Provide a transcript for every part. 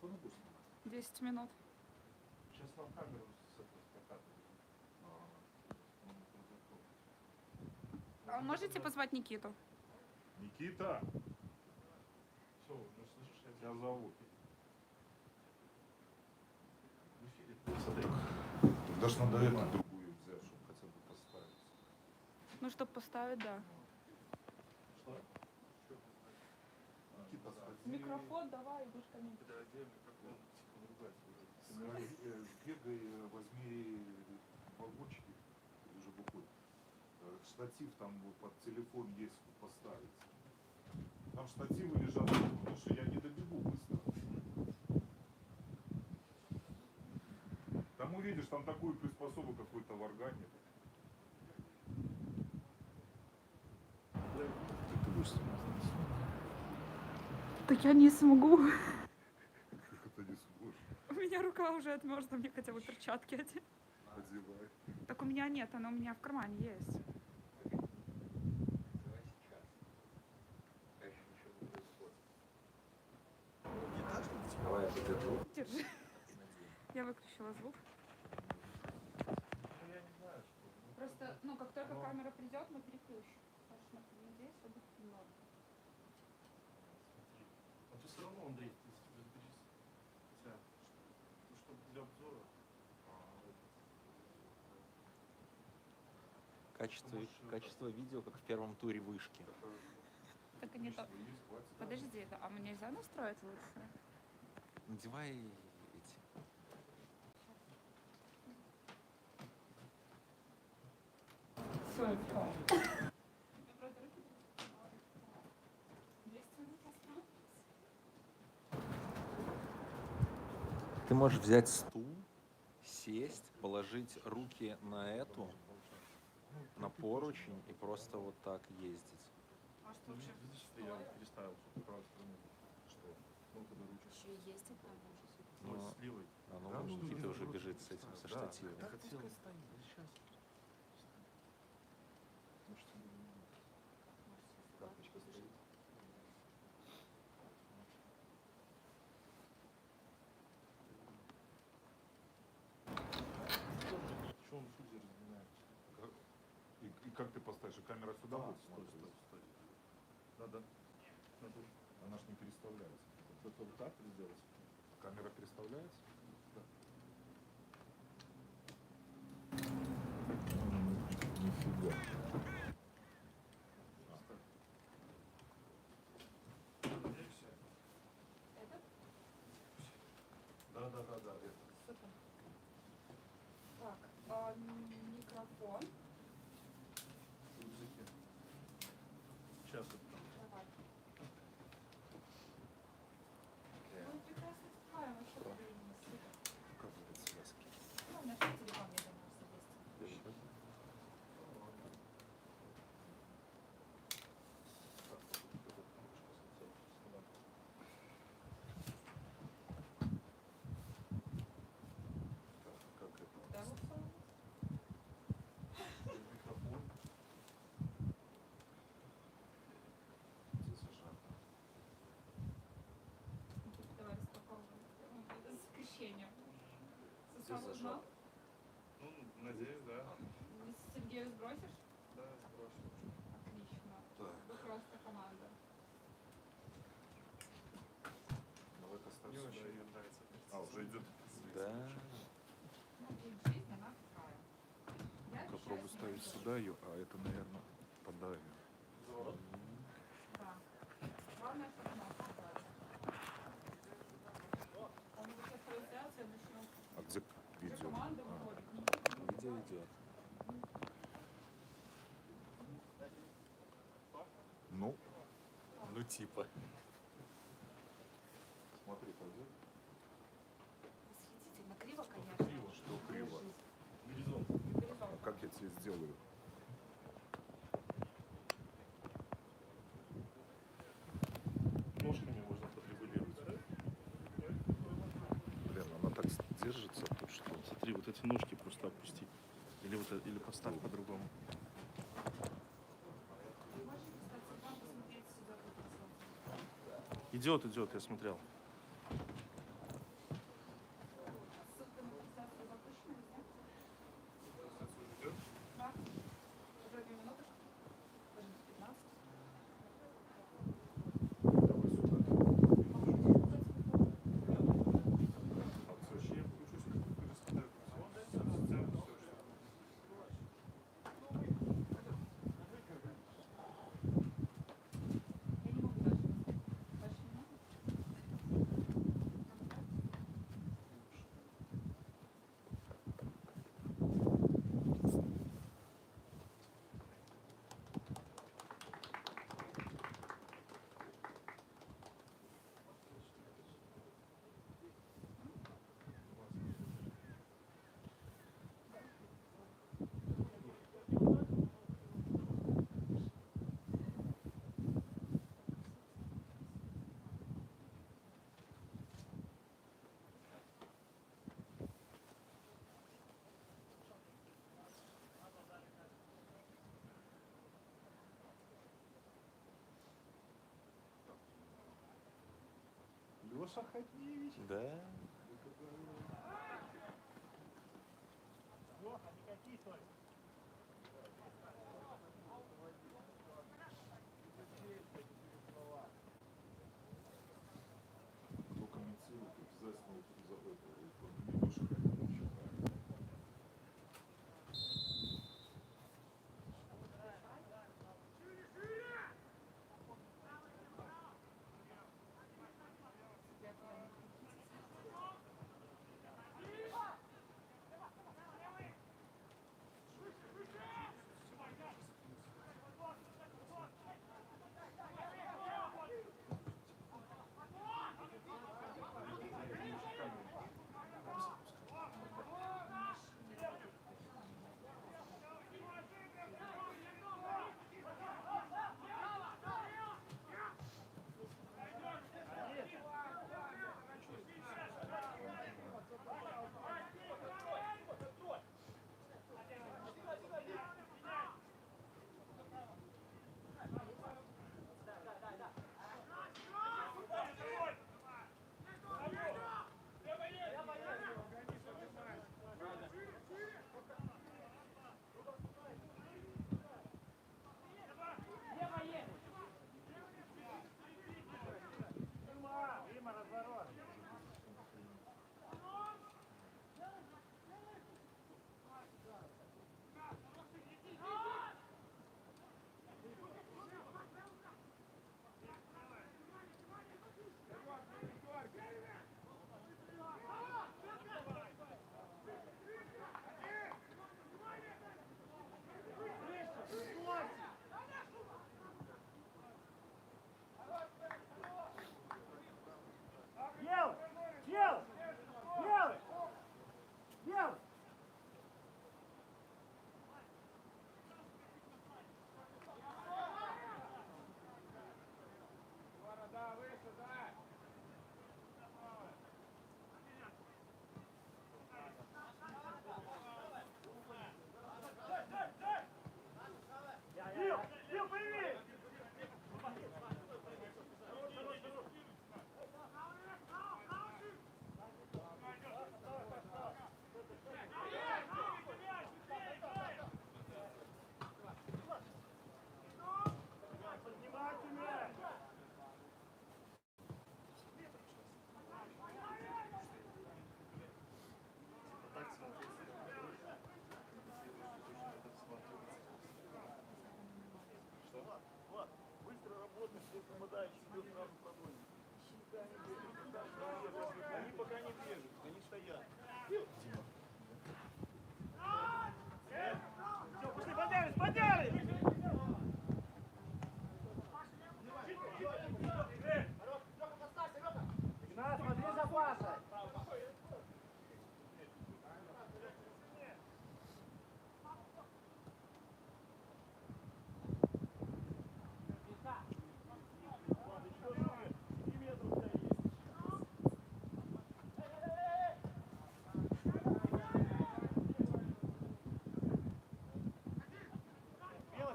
телефона будешь снимать? 10 минут. Сейчас нам камеру с этой прокатывают. А можете позвать Никиту? Никита, Все, ну слышишь, я тебя зовут. в эфире. Смотри. Даже надо эту другую взять, чтобы хотя бы поставить. Ну, чтобы поставить, да. Что? Никита, Микрофон давай, будешь комментировать. Подожди, микрофон, тихо, ругать уже. Сбегай, возьми вагончики, уже выходит. Штатив там вот под телефон есть поставить. Там штативы лежат, потому что я не добегу быстро. Там увидишь, там такую приспособу какой-то в органе. Ты будешь снимать? Так я не смогу. Как это не сможешь? У меня рука уже отмерзла, мне хотя бы перчатки одеть. Одевай. Так у меня нет, она у меня в кармане есть. Давай я подержу. Держи. Я выключила звук. Ну, я не знаю, что. Ну, Просто, ну, как только оно- камера придет, мы переключим. Потому что, например, здесь все будет немного. Смотри. Но ты все равно, Андрей, ты разберись. Хотя, ну, чтобы для обзора. Качество видео, как в первом туре вышки. Так и не то. Есть, хватит. Подожди, а мне нельзя настроить лучше? Надевай эти. Все, Ты можешь взять стул, сесть, положить руки на эту, на поручень и просто вот так ездить. А что Ну, вообще? видишь, если я переставил, чтобы правой стороны. Что? Ну, когда ручка. Еще и ездить надо уже. Ну, Но- с левой. А ну, Да, может, ну, Никита ну, уже ну, бежит с этим, со да, штативом. да. Хотел. Пускай стоит. Сейчас. Может, карточка стоит. Что он судьи разгоняет? И как ты поставишь? И камера сюда будет стой, смотреть? стой, стой. Надо. Она ж не переставляется. Это вот так сделать? Камера переставляется? Да. Нифига. Этот? Да. Это. Супер. Так, микрофон. Языки. Сейчас это. Давай. Ну, прекрасно справим, вообще проблем не супер. Указывает связки. Ну, у меня же телефон не домашний есть. Как это? Да, вот всё. Микрофон. Где зажато? Давай распаковываем. Ну, с крещением. Где Сосал узнал? зажато? Ну, надеюсь, да. Сергею сбросишь? Да, сброшу. Отлично. Так. Вы просто команда. Давай-ка ставь Мне сюда. очень ее нравится. А, уже идет. Да. Ну, и жизнь, она такая. Я Попробуй часть ставить не сюда ее, а это, наверное, подавим. Заворот. Да. Главное, чтобы она оказалась. А мы сейчас трансляция начнем. А где Уже видео? команда А, выходит. Видео идет. ну, Ну типа. смотри, пойдет. Восхитительно. Криво, конечно. Криво. Что криво? Горизонт. А как я тебе сделаю? Ножками можно подрегулировать. Блин, она так держится, тут что? Смотри, вот эти ножки просто опусти. Или вот это, или поставь по-другому. Можете, кстати, вам посмотреть сюда. Идет, я смотрел. Саша Хатневич. Да. Кто комментирует, обязательно вот за это. Немножко Хатневича. Они пока не бежат, они стоят. Пошли, поднялись, поднялись! Игнат, смотри за Пашей!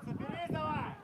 Соберись давай!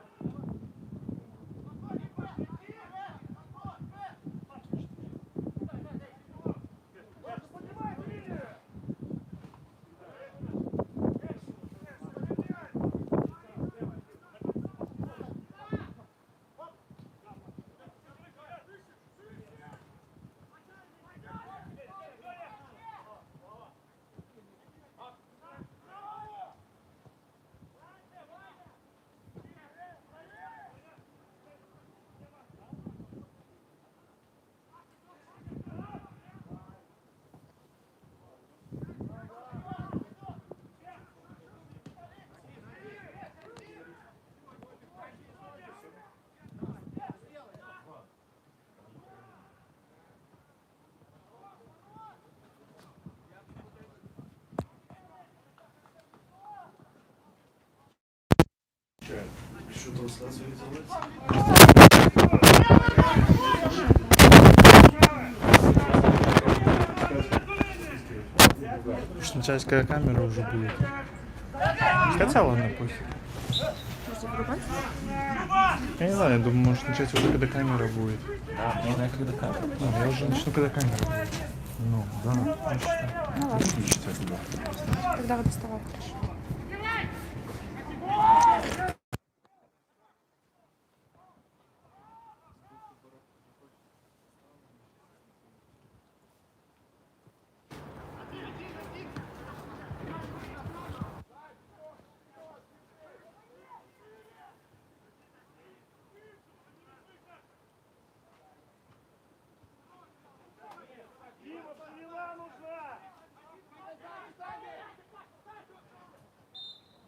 Еще трансляцию не делать. Швейцарская камера уже будет. Хотя ладно, пусть. Что, врубать? Я не знаю, я думаю, может начать уже, когда камера будет. Да, начинай когда камера. Ну, я уже начну, когда камера будет. Ну, да. Ну ладно, Включите туда. тогда вот доставай, хорошо.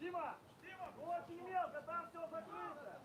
Дима, очень мелко, там все закрыто.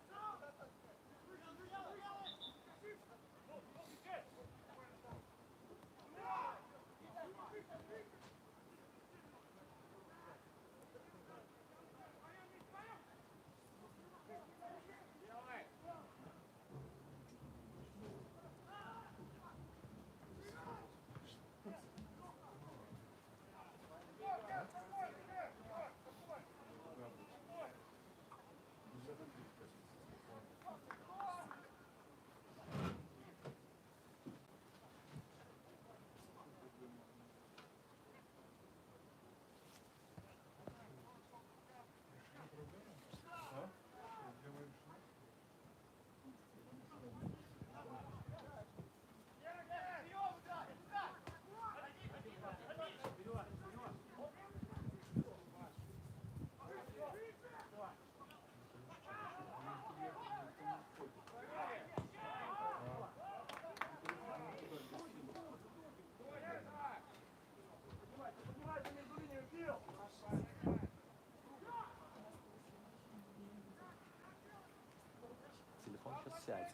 Телефон сейчас сядет.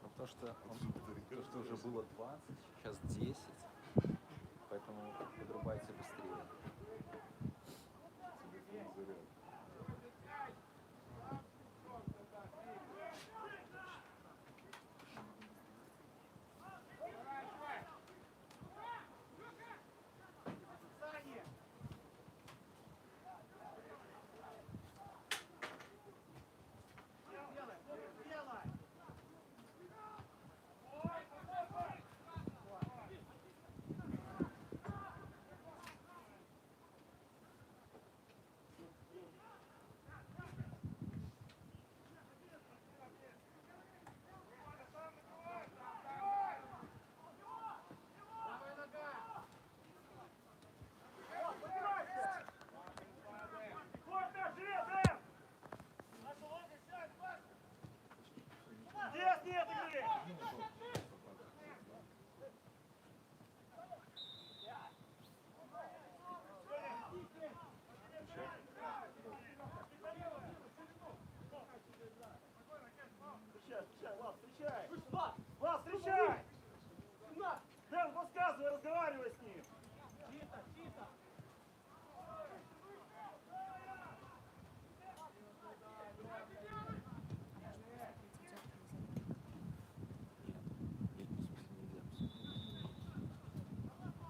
Ну, потому что уже было 20, сейчас 10, поэтому подрубайте быстрее. Здесь нет игры. Встречай, Влад, встречай! Влад, встречай! Дэн, подсказывай, разговаривай с ним!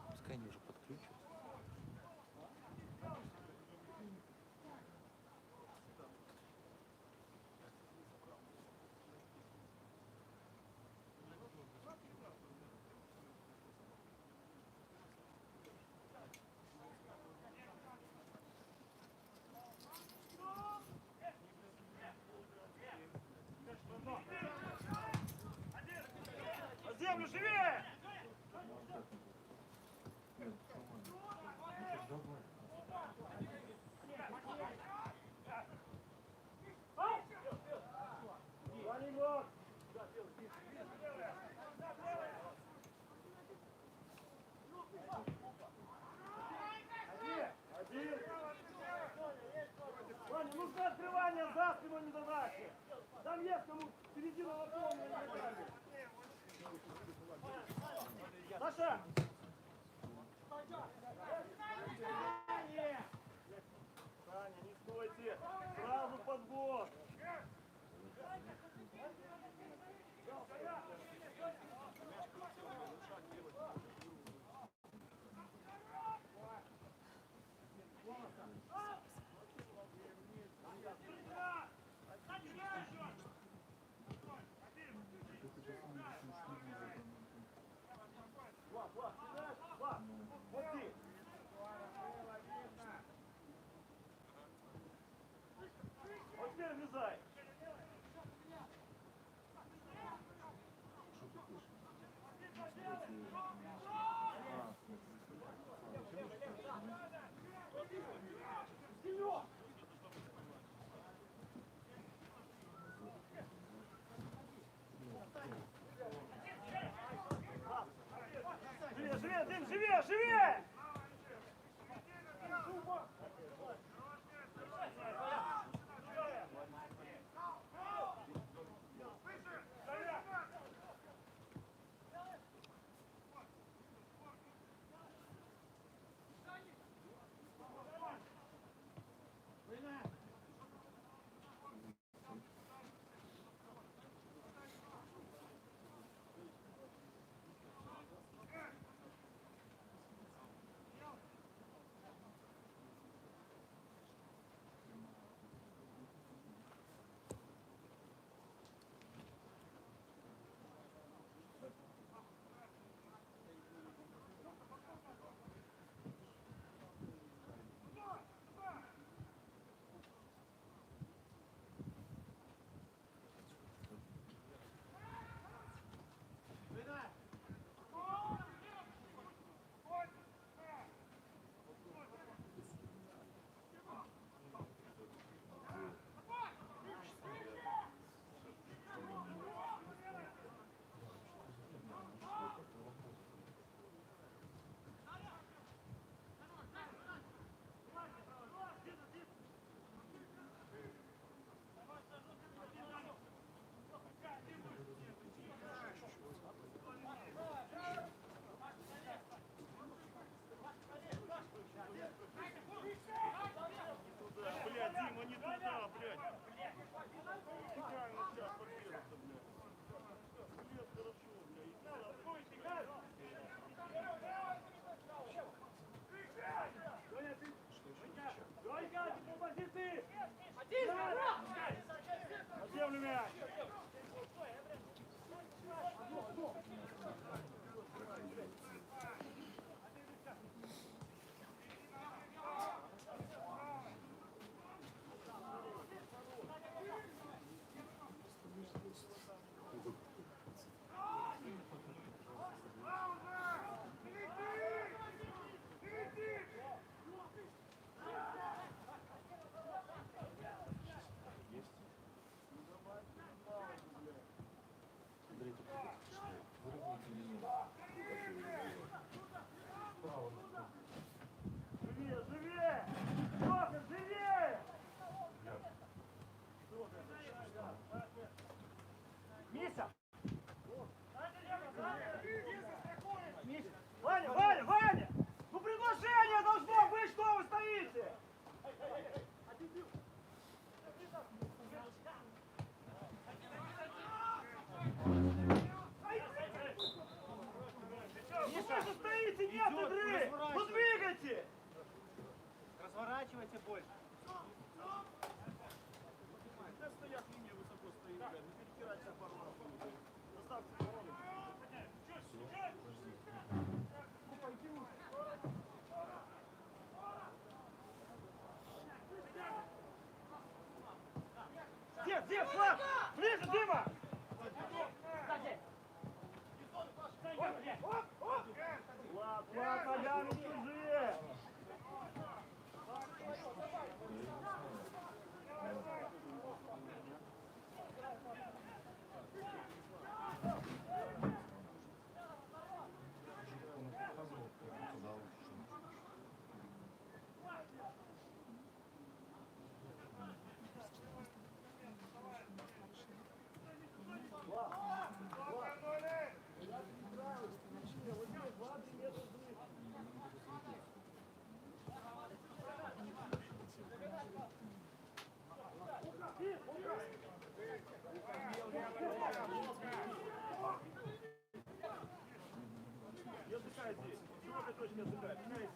Пускай они уже подключат. На землю, живее! Вали ног! Один. Ваня, нужно открывание за спину, не до дачи. Там есть кому середину наполнена не дали. Саша! Саня, не стойте! Сразу под бок! Теперь влезай. Живее, живее, Дим, живее, живее! Блядь, Дима, не туда, блядь. Идеально сейчас подбежится, блядь. Блядь, хорошо, блядь. Гонька, ты по позиции! На землю мяч! Живее, живее! Лёха, живее! Миша! Миша! Ваня, Ваня, Ваня! Ну приглашение должно быть, что вы стоите? Миша, вы же стоите, нет игры! Ну двигайте! Разворачивайте больше. Стоят линии высоко стоит, блядь. Ну перетирайте пару раз. Доставьте пароли. Дед, Влад! Ближе, Дима! Влад, ногами чужие! Не отдыхай здесь. Чего ты точно отдыхай? Меняйся.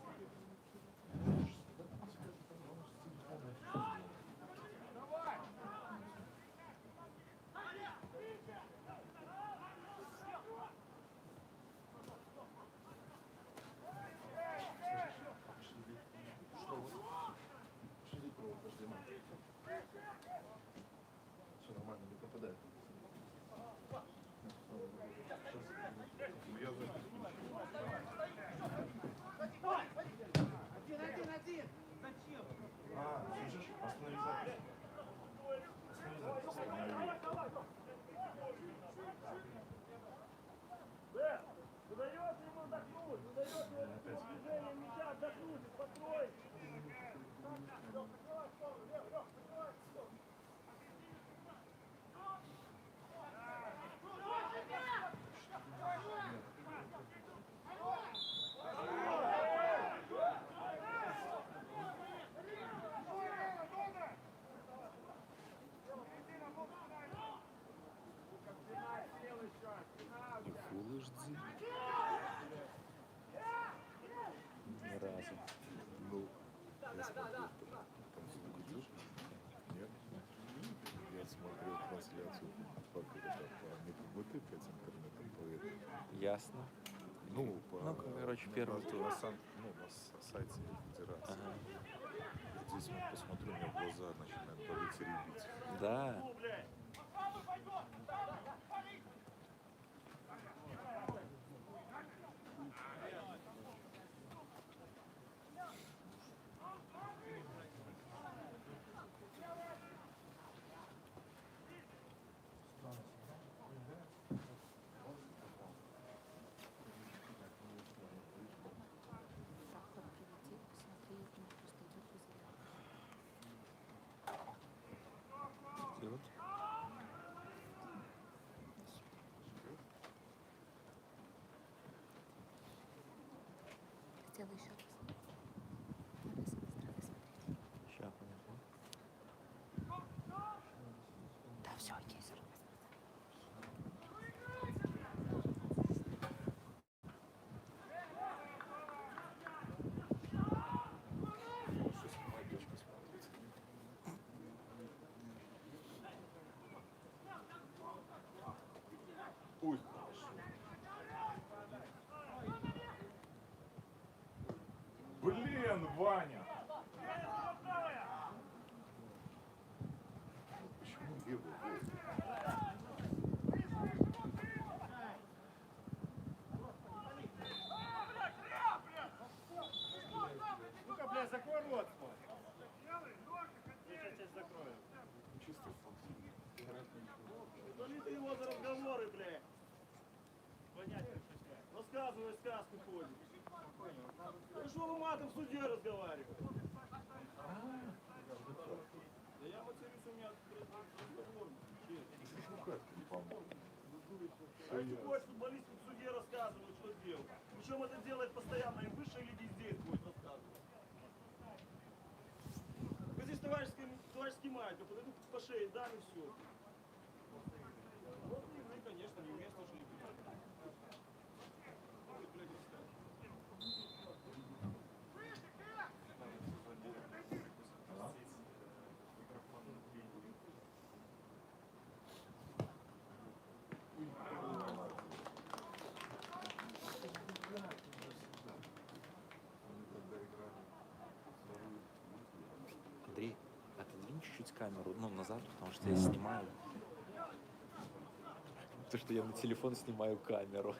Ясно. Ну, Ну, короче, первый тур. на сайте федерации. Ага. Здесь вот посмотрю, у меня глаза начинают болеть и рябить. Да. Ну, блядь. Идет. Хотела еще раз. Надо с этой стороны смотреть. Сейчас, понятно. Да, все, есть. Сейчас моя дочка смотрит. Ой, хорошо. Блин, Ваня! Почему бегал? Ну-ка, блядь, закрой рот свой. Я сейчас тебя закрою. Чисто Удали ты его за разговоры, блядь. Понятно. Рассказывай сказку ходишь. Ну что вы матом в суде разговариваете? Да я матерюсь, у меня разговор. Ну как ты не помог? А эти ходят футболисты в суде рассказывают, что делать. Причем это делает постоянно и высшие лиги здесь будет рассказывать. Вы здесь товарищеский матч, подойду по шее, дам и все. Вот и вы, конечно, не уместно жили. Андрей, отодвинь чуть-чуть камеру, ну, назад, потому что я снимаю. То, что я на телефон снимаю камеру.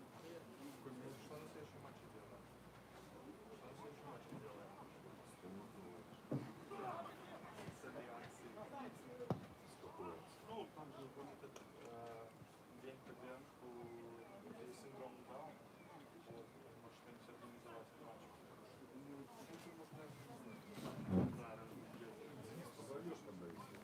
Что на следующем матче делаем? Что на следующем матче делаем? С этой акцией. Ну, там же будет этот день КДМ-ку, где синдром Даун. Вот, может, они все организовать матч. Да, Позовешь тогда, если.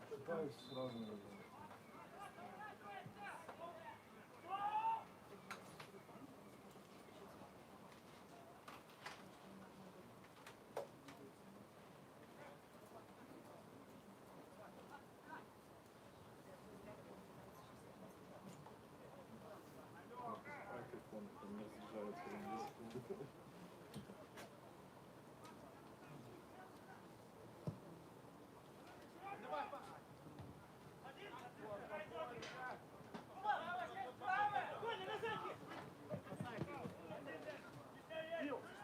Пытаюсь сразу.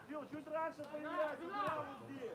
Пил, чуть раньше появляйся, вот здесь.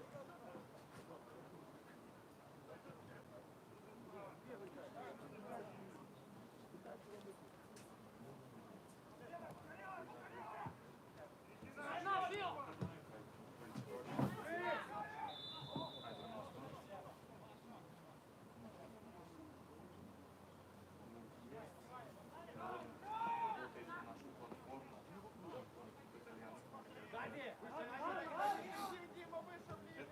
Это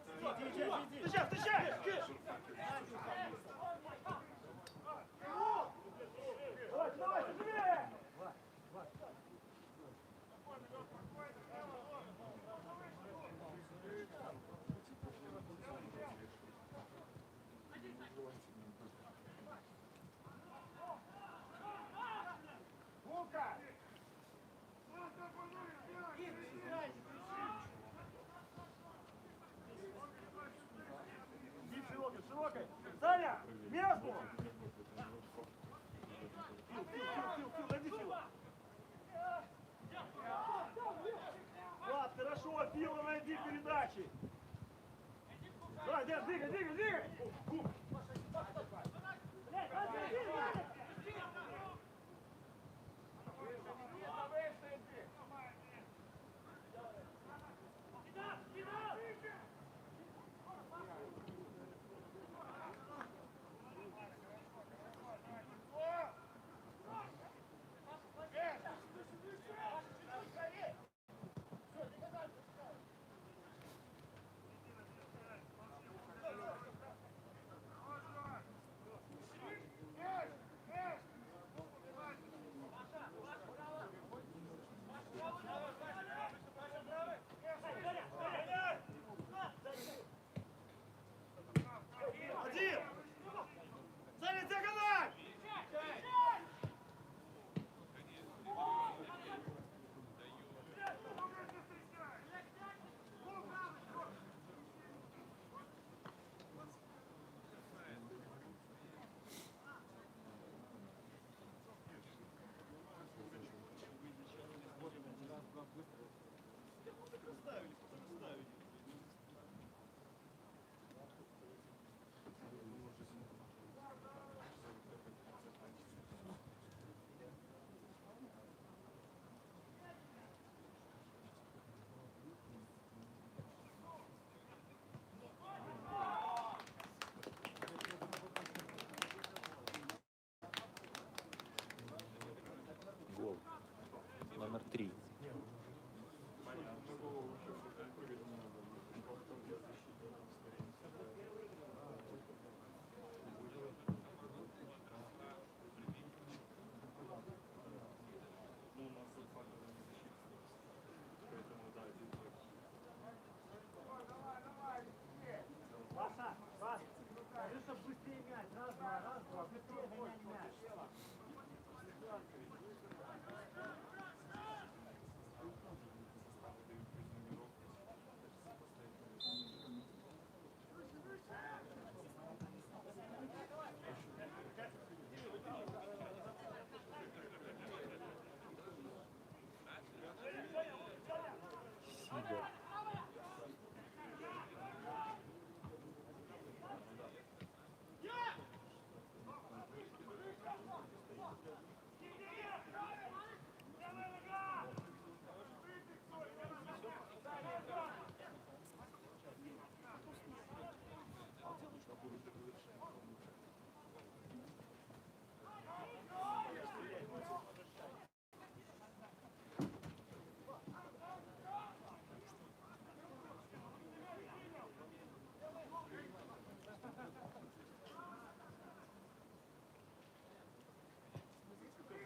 двигай, двигай, двигай! Один! Цель диагональ! Гол. Номер 3. Ну, у нас тут факторы не защитные. Поэтому, да, 1-0. Паша, Паша, скажи, чтоб быстрее мяч. Раз, два, быстрее гонять мяч. Сидор.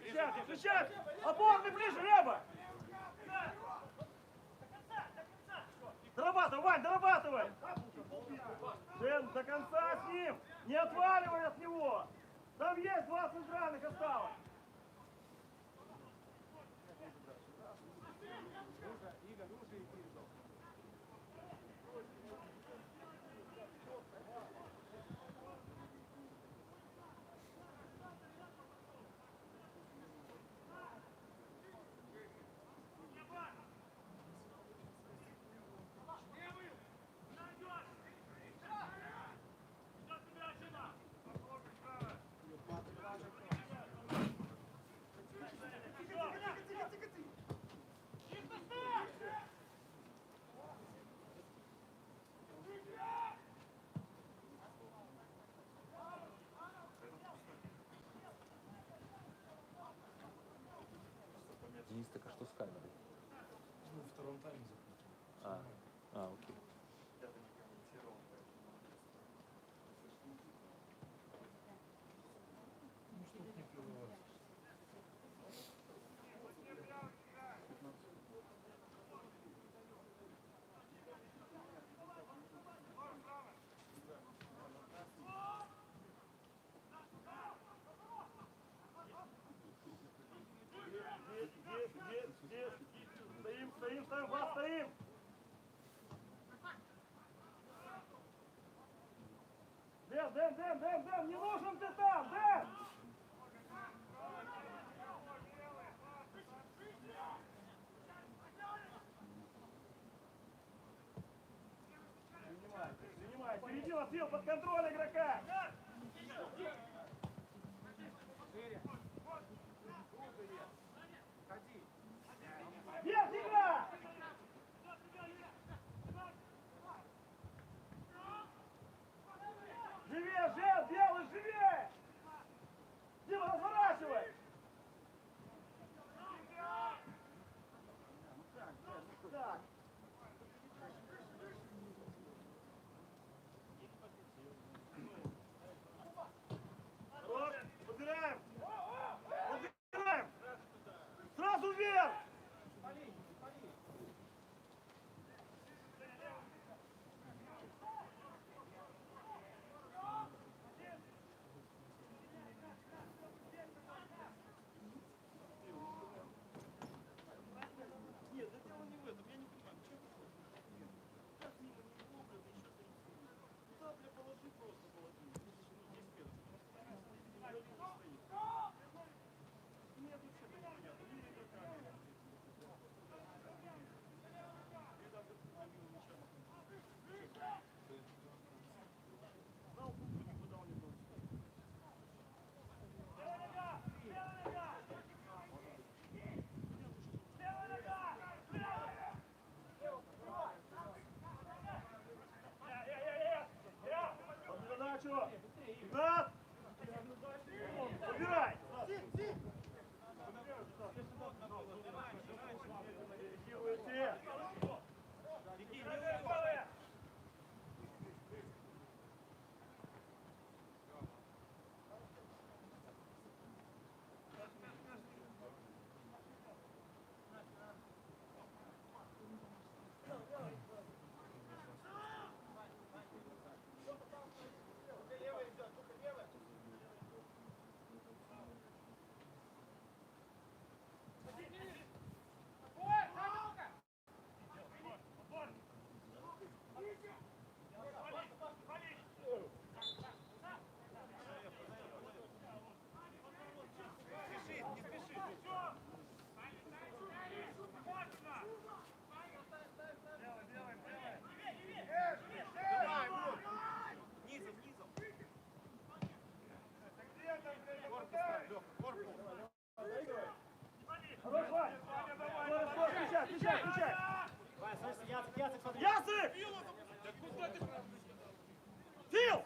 Встречайте, встречайте! Опорный ближе, Ряба! Дорабатывай, Вань, дорабатывай! Дэн, до конца с ним! Не отваливай от него! Там есть 2 центральных осталось! Денис, так а что с камерой? Ну, во втором тайме закрыто. Окей. Я бы не комментировал, поэтому... Ну, чтоб не прерываться. Здесь! Стоим, Влад, стоим! Дэн, не нужен ты там, Дэн! Принимай, перейди на под контроль игрока! Вверх игра! Живее, Жен, делай, живее! Дима, разворачивай! Так. Хорош, подбираем! Подбираем! Сразу вверх! Нет, да дело не в этом, я не понимаю, что такое? Как мимо не глубже, да еще ты. Куда, бля, положи просто, положи. Ну, 10 метров. Нет, вообще это непонятно. Мимо игрока. Дал букву, не подал ни одного. Под задачу! Игнат! Убирай! Реагируйте! Беги, не уходи! Хорош, Вань! Скоро, включай! Ястреб! Фил!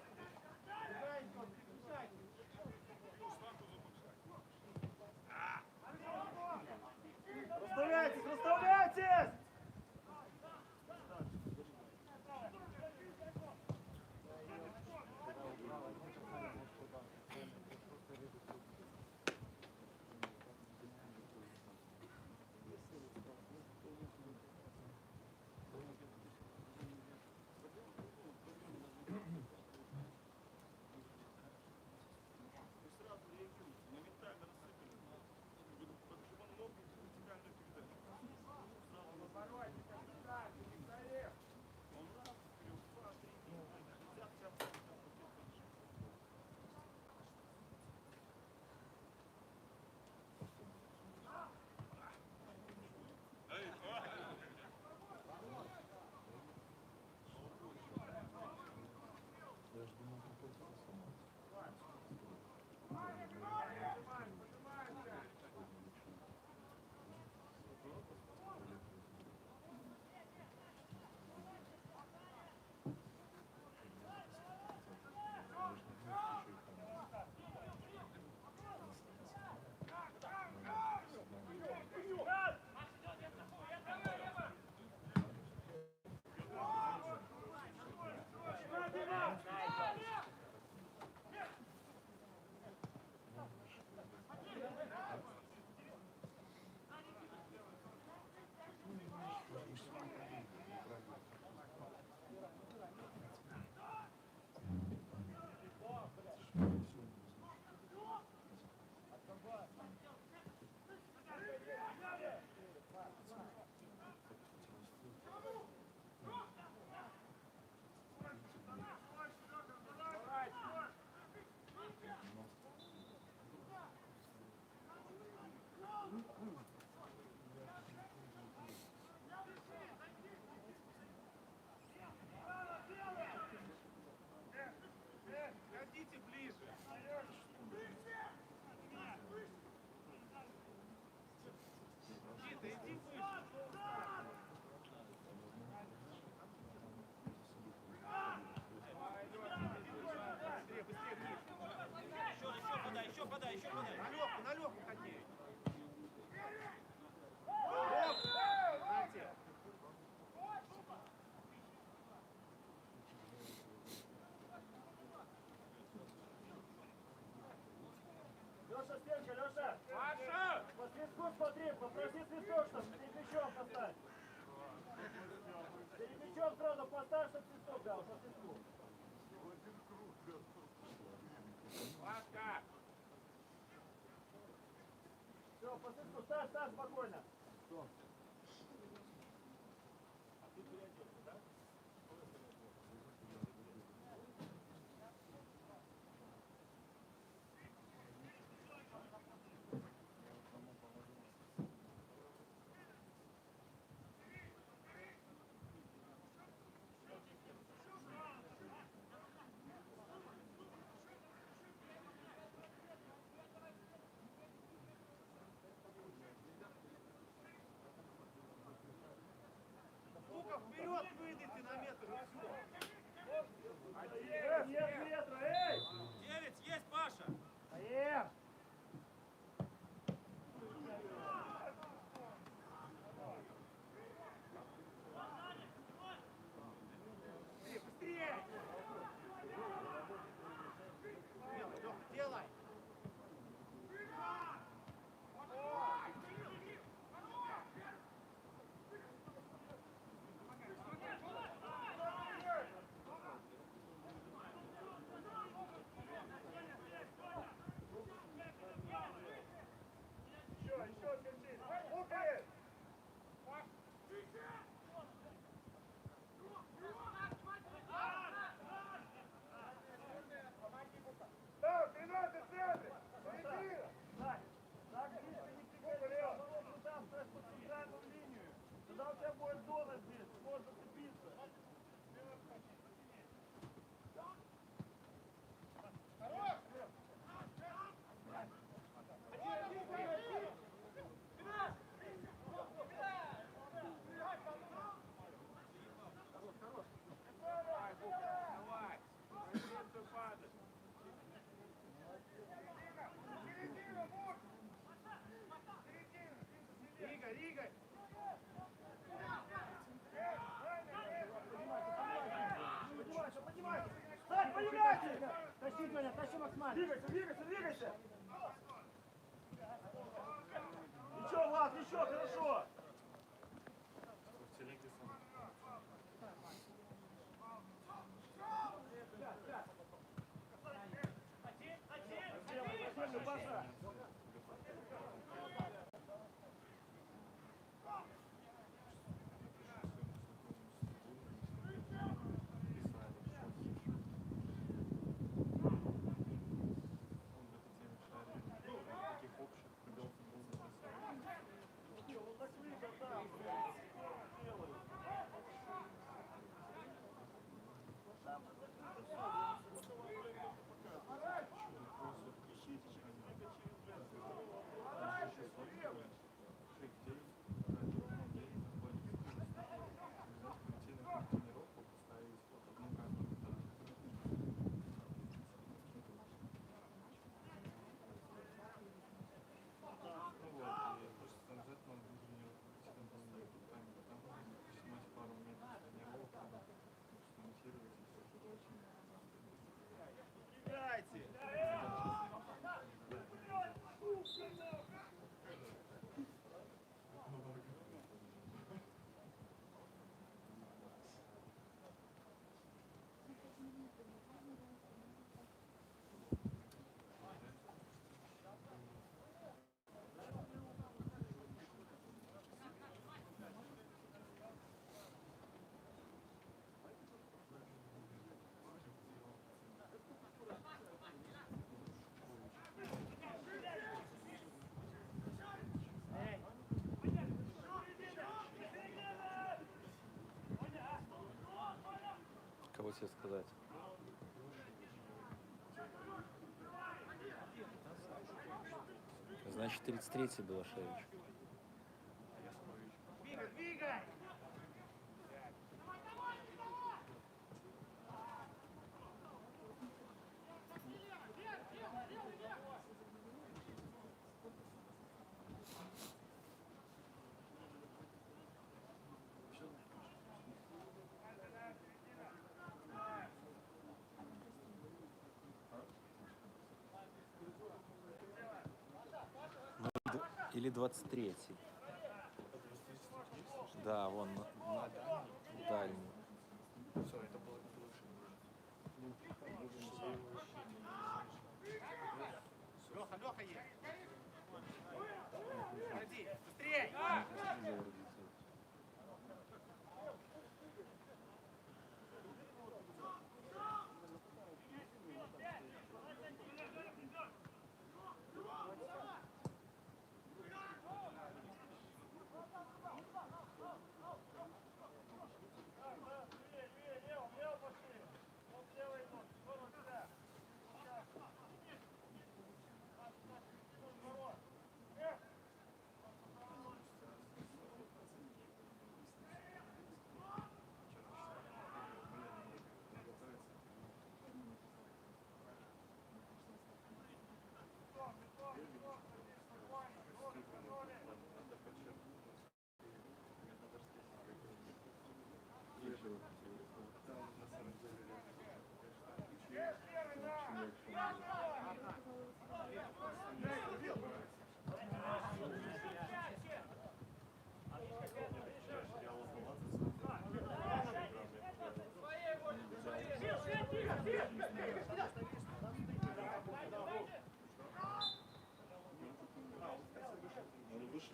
Расставляйтесь, расставляйтесь! На легку ходи. Леша, стенка, Леша! Маша! По свистку смотри, попроси свисток, чтобы перед мячом поставь. Перед мячом сразу поставь, чтобы свисток дал, по свистку. Машка! Все, по свистку, ставь спокойно. А ты переоделся, да? Луков, вперед выйдите на метр и все. Нет метра, эй! 9, есть, Паша! Поем! Быстрее! Делай! Туда у тебя будет зона здесь, можно цепиться. Игорь! Поднимайся! Сань, появляйся! Тащи, Тоня, тащи максимально! Двигайся! Ничего, Влад, ничего, хорошо! В телеге сам. Землю, Паша! Кого тебе сказать? Значит, 33-й Белошевич. Двигай! Или 23-й. Да, вон дальний. Все, это было бы лучше. Леха, Леха есть. Ходи, быстрей!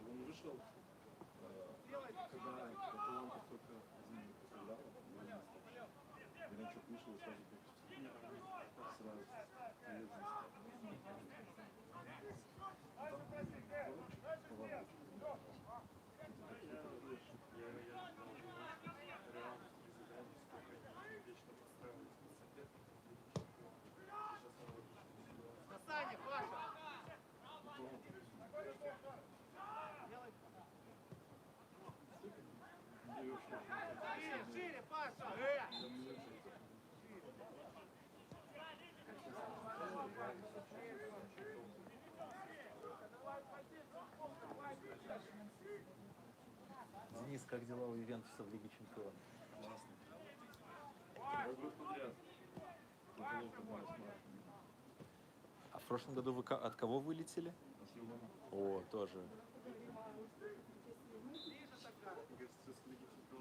Он вышел, когда Атланта только сыграла, Гринчук вышел и сразу Саня, Паша! Шире, шире, Паша! Денис, как дела у Ювентуса в Лиге Чемпионов? Второй год подряд. А в прошлом году вы от кого вылетели? О, тоже.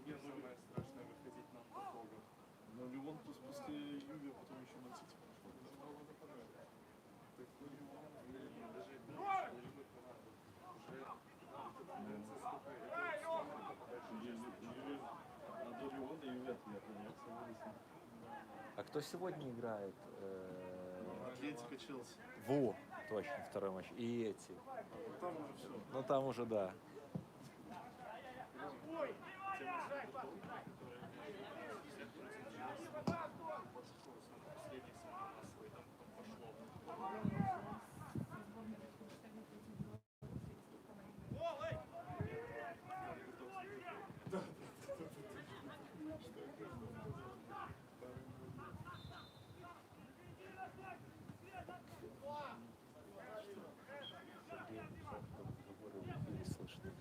Мне самое страшное выходить нам по кругу. Но Ювентус после Юве, потом еще Ман-Сити пошел. А кто сегодня играет? Атлетика, Челси. Во, точно, второй матч. И эти. Там уже все. Ну там уже да. Слышно.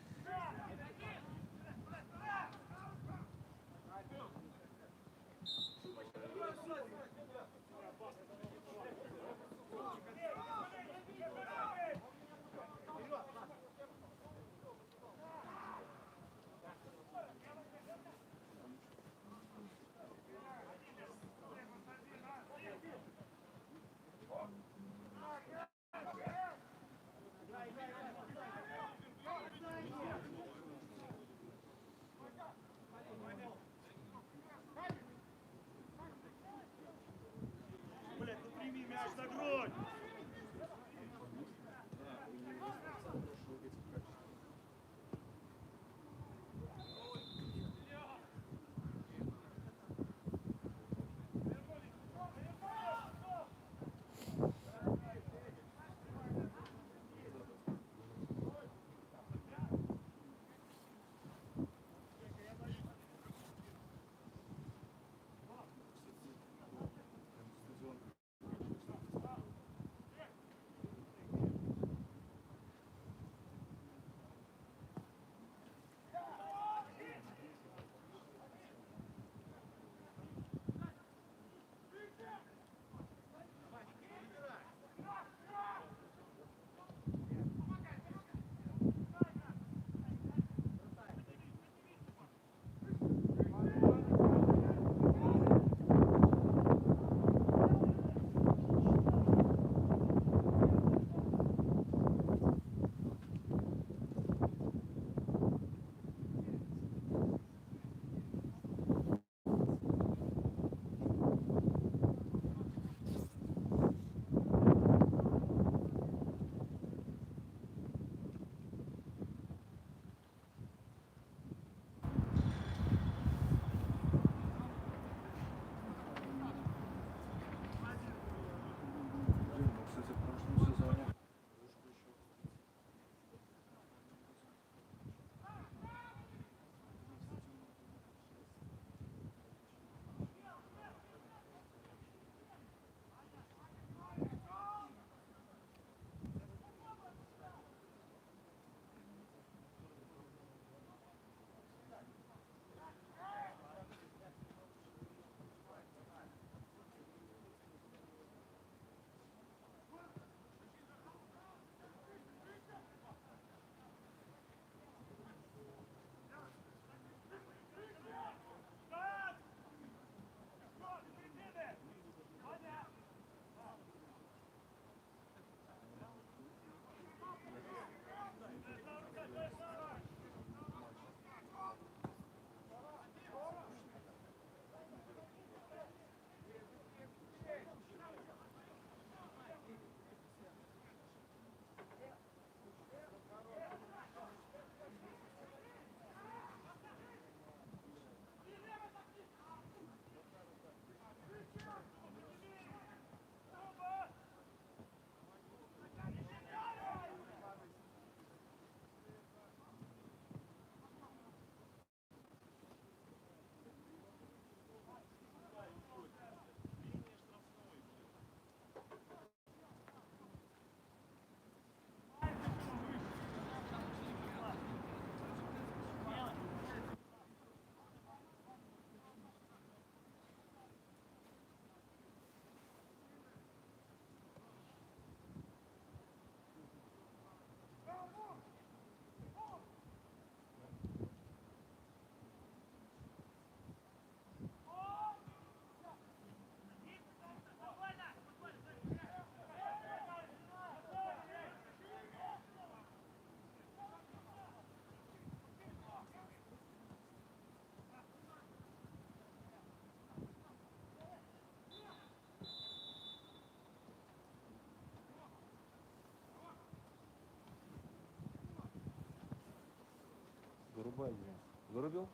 Вырубай, блин. Вырубил?